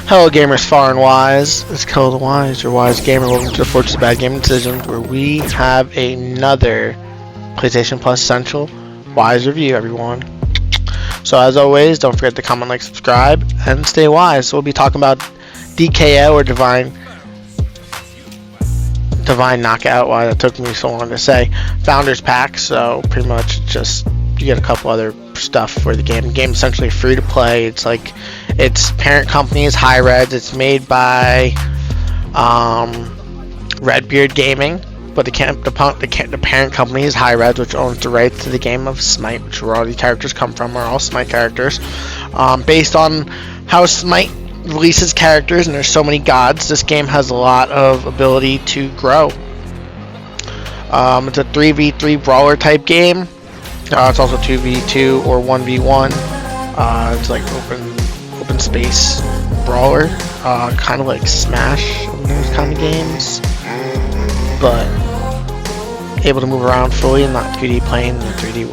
Hello gamers far and wise, it's Kill the Wise, your wise gamer. Welcome to the Fortress of Bad Gaming Decisions, where we have another PlayStation Plus Essential Wise review, everyone. So as always, don't forget to comment, like, subscribe, and stay wise. So we'll be talking about DKO, or Divine Knockout. Why that took me so long to say. Founders Pack, so pretty much just you get a couple other stuff for the game. The game is essentially free to play. It's like its parent company is Hi-Rez. It's made by Redbeard Gaming, but the parent company is Hi-Rez, which owns the rights to the game of Smite, which where all these characters come from, are all Smite characters. Based on how Smite releases characters, and there's so many gods, this game has a lot of ability to grow. It's a 3v3 brawler type game. It's also 2v2 or 1v1. It's like open space brawler, kind of like Smash, those kind of games, but able to move around fully and not 2D playing in the 3D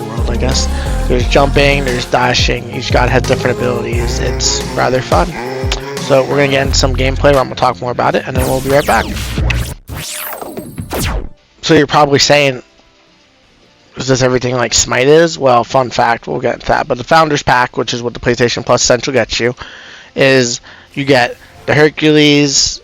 world, I guess. There's jumping, there's dashing. Each god has different abilities. It's rather fun. So we're gonna get into some gameplay where I'm gonna talk more about it, and then we'll be right back. So you're probably saying, is this everything like Smite is? Well, fun fact, we'll get into that. But the Founders Pack, which is what the PlayStation Plus Essential gets you, is you get the Hercules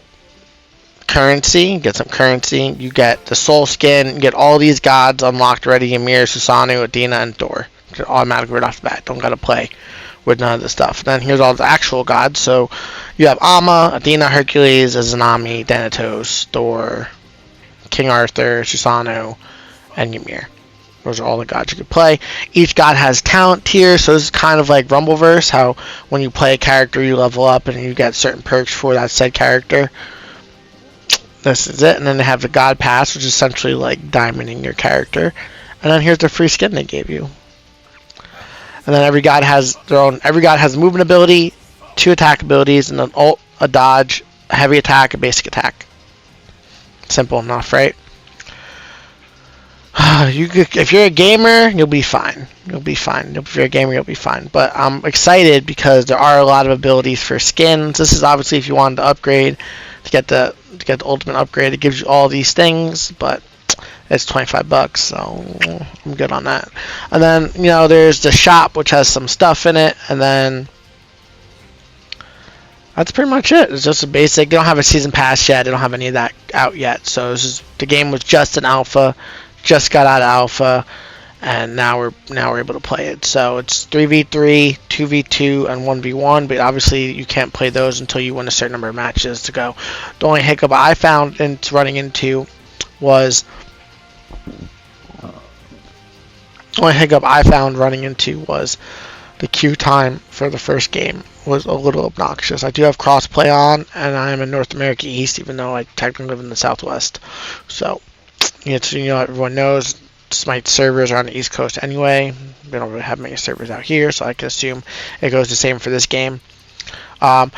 currency, get some currency, you get the Soul Skin, you get all these gods unlocked already: Ymir, Susanoo, Athena, and Thor. Automatically right off the bat, don't gotta play with none of this stuff. Then here's all the actual gods. So you have Amma, Athena, Hercules, Izanami, Thanatos, Thor, King Arthur, Susanoo, and Ymir. Those are all the gods you can play. Each god has talent tiers, so this is kind of like Rumbleverse, how when you play a character you level up and you get certain perks for that said character. This is it. And then they have the God Pass, which is essentially like diamonding your character. And then here's the free skin they gave you. And then every god has a movement ability, 2 attack abilities, and an ult, a dodge, a heavy attack, a basic attack. Simple enough, right? If you're a gamer, you'll be fine. If you're a gamer, you'll be fine. But I'm excited because there are a lot of abilities for skins. This is obviously if you wanted to upgrade to get the ultimate upgrade. It gives you all these things, but it's $25, so I'm good on that. And then there's the shop, which has some stuff in it, and then that's pretty much it. It's just a basic. They don't have a season pass yet. They don't have any of that out yet. So the game was just an alpha. Just got out of alpha, and now we're able to play it. So it's 3v3, 2v2, and 1v1. But obviously you can't play those until you win a certain number of matches to go. The only hiccup I found running into was the queue time for the first game was a little obnoxious. I do have crossplay on, and I am in North America East, even though I technically live in the Southwest. So everyone knows Smite servers are on the East Coast anyway. We don't really have many servers out here, so I can assume it goes the same for this game. If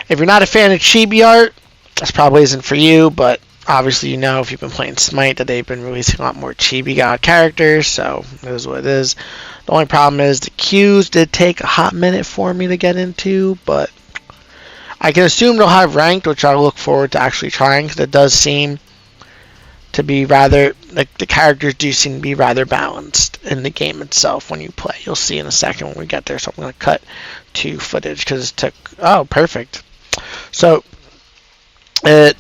you're not a fan of chibi art, this probably isn't for you, but obviously if you've been playing Smite that they've been releasing a lot more chibi god characters, so it is what it is. The only problem is the queues did take a hot minute for me to get into, but I can assume they'll have ranked, which I look forward to actually trying, because it does seem to be rather, like, the characters do seem to be rather balanced in the game itself when you play. You'll see in a second when we get there, so I'm going to cut to footage because it took, perfect. So it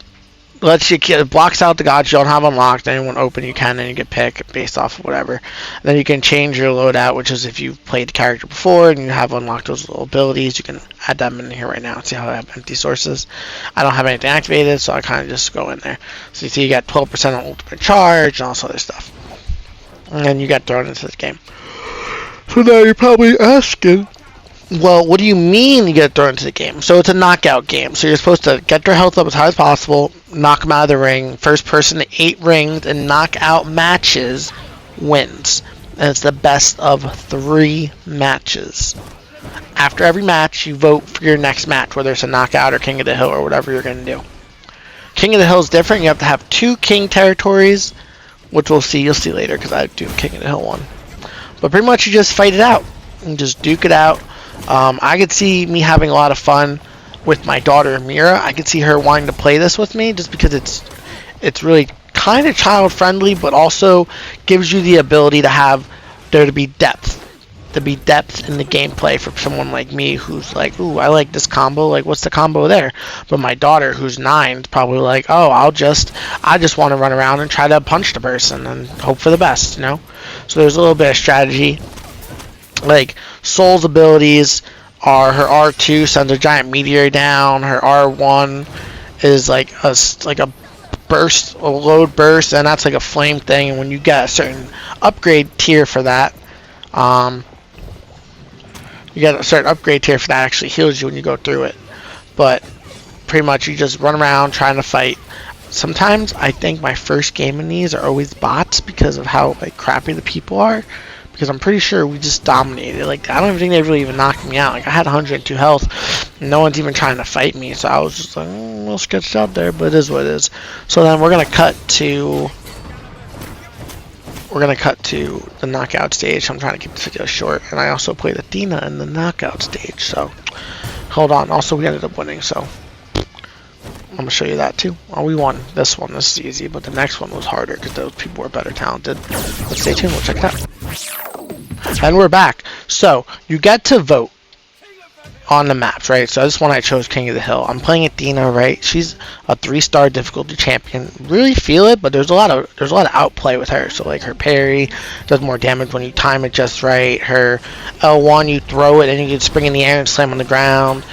blocks out the gods you don't have unlocked. Anyone open you can, and you can pick based off of whatever. And then you can change your loadout, which is if you've played the character before and you have unlocked those little abilities, you can add them in here right now. See how I have empty sources? I don't have anything activated, so I kind of just go in there. So you see you got 12% on ultimate charge and all this other stuff. And then you get thrown into this game. So now you're probably asking, well, what do you mean you get thrown into the game? So it's a knockout game. So you're supposed to get their health up as high as possible, knock them out of the ring. First person to 8 rings and knockout matches wins. And it's the best of 3 matches. After every match, you vote for your next match, whether it's a knockout or King of the Hill or whatever you're going to do. King of the Hill is different. You have to have 2 king territories, which you'll see later because I do King of the Hill one. But pretty much you just fight it out and just duke it out. I could see me having a lot of fun with my daughter Mira. I could see her wanting to play this with me just because it's really kind of child friendly, but also gives you the ability to have there to be depth in the gameplay for someone like me who's like, ooh, I like this combo, like what's the combo there? But my daughter who's 9 is probably like, oh, I just want to run around and try to punch the person and hope for the best, you know? So there's a little bit of strategy. Like Soul's abilities are her R2 sends a giant meteor down, her R1 is like a burst, a load burst, and that's like a flame thing, and when you get a certain upgrade tier for that, you get a certain upgrade tier for that, actually heals you when you go through it. But pretty much you just run around trying to fight. Sometimes I think my first game in these are always bots because of how like crappy the people are. Because I'm pretty sure we just dominated. Like I don't even think they really even knocked me out. Like I had 102 health. No one's even trying to fight me. So I was just like, a little sketched out there, but it is what it is. So then we're gonna cut to the knockout stage. I'm trying to keep this video short, and I also played Athena in the knockout stage. So hold on. Also, we ended up winning. So I'm gonna show you that too. Oh, we won this one. This is easy, but the next one was harder because those people were better talented. Let's stay tuned. We'll check it out. And we're back. So you get to vote on the maps, right? So this one I chose King of the Hill. I'm playing Athena, right? She's a 3-star difficulty champion. Really feel it, but there's a lot of outplay with her. So like her parry does more damage when you time it just right. Her L1, you throw it and you can spring in the air and slam on the ground.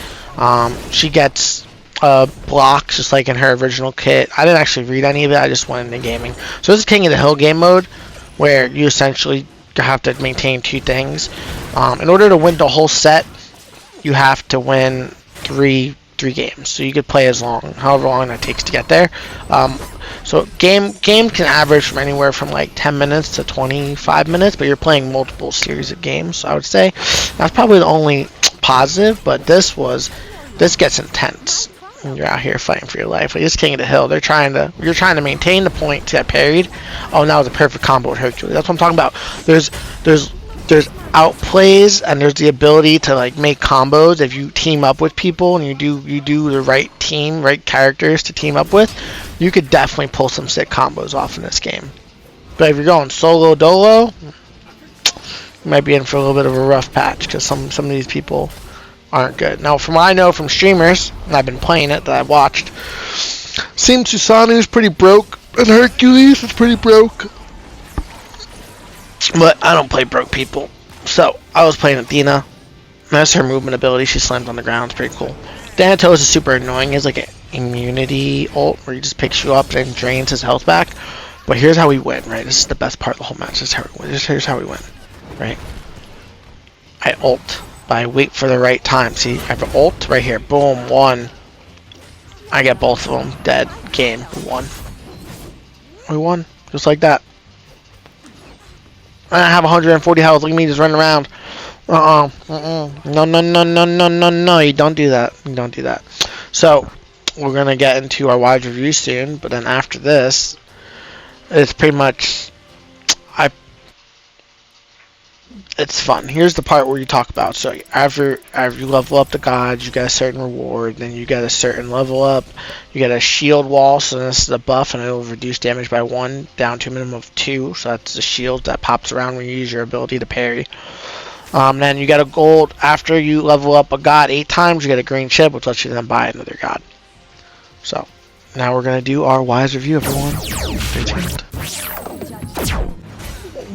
She gets blocks just like in her original kit. I didn't actually read any of it. I just went into gaming. So this is King of the Hill game mode, where you essentially have to maintain 2 things. In order to win the whole set, you have to win three games. So you could play as long, however long that takes to get there. So game can average from anywhere from like 10 minutes to 25 minutes, but you're playing multiple series of games. So I would say that's probably the only positive. But this gets intense when you're out here fighting for your life. Like this King of the Hill, you're trying to maintain the point to get parried. Oh, now it's a perfect combo with Hercules. That's what I'm talking about. There's outplays, and there's the ability to like make combos if you team up with people and you do the right characters to team up with. You could definitely pull some sick combos off in this game. But if you're going solo dolo, you might be in for a little bit of a rough patch because some of these people aren't good. Now, from what I know from streamers, and I've been playing it that I've watched, seems Susanoo is pretty broke, and Hercules is pretty broke. But I don't play broke people. So, I was playing Athena. That's her movement ability. She slams on the ground. It's pretty cool. Thanatos is super annoying. It's like an immunity ult where he just picks you up and drains his health back. But here's how we win, right? This is the best part of the whole match. Here's how we win, right? I ult. I wait for the right time. See, I have an ult right here. Boom, 1. I get both of them. Dead. Game. We won. We won. Just like that. I have 140 health. Look at me just running around. No. You don't do that. You don't do that. So, we're going to get into our wide review soon. But then after this, it's pretty much... It's fun. Here's the part where you talk about. So after you level up the gods, you get a certain reward. Then you get a certain level up. You get a shield wall. So this is a buff, and it will reduce damage by 1 down to a minimum of 2. So that's the shield that pops around when you use your ability to parry. Then you get a gold. After you level up a god 8 times, you get a green chip, which lets you then buy another god. So now we're gonna do our wise review, everyone. Stay tuned.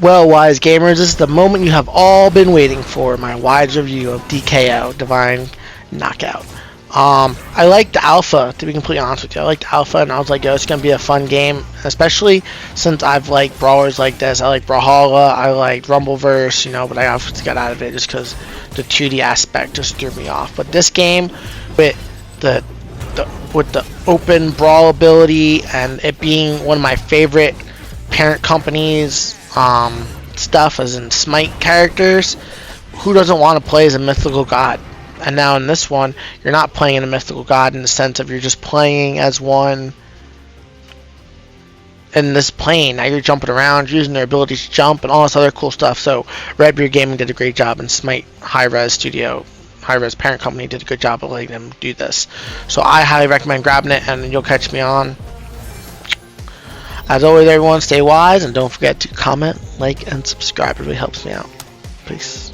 Well, wise gamers, this is the moment you have all been waiting for, my wise review of DKO, Divine Knockout. I liked the alpha, to be completely honest with you. I liked the alpha, and I was like, yo, it's going to be a fun game, especially since I've liked brawlers like this. I like Brawlhalla, I like Rumbleverse, but I obviously got out of it just because the 2D aspect just threw me off. But this game, with the open brawl ability, and it being one of my favorite parent companies, stuff as in Smite characters, who doesn't want to play as a mythical god? And now in this one, you're not playing a mythical god in the sense of you're just playing as one in this plane. Now you're jumping around, using their abilities to jump and all this other cool stuff. So Redbeard Gaming did a great job, and Smite High Res Studio High-Res parent company did a good job of letting them do this. So I highly recommend grabbing it, and you'll catch me on. As always, everyone, stay wise, and don't forget to comment, like, and subscribe. It really helps me out. Peace.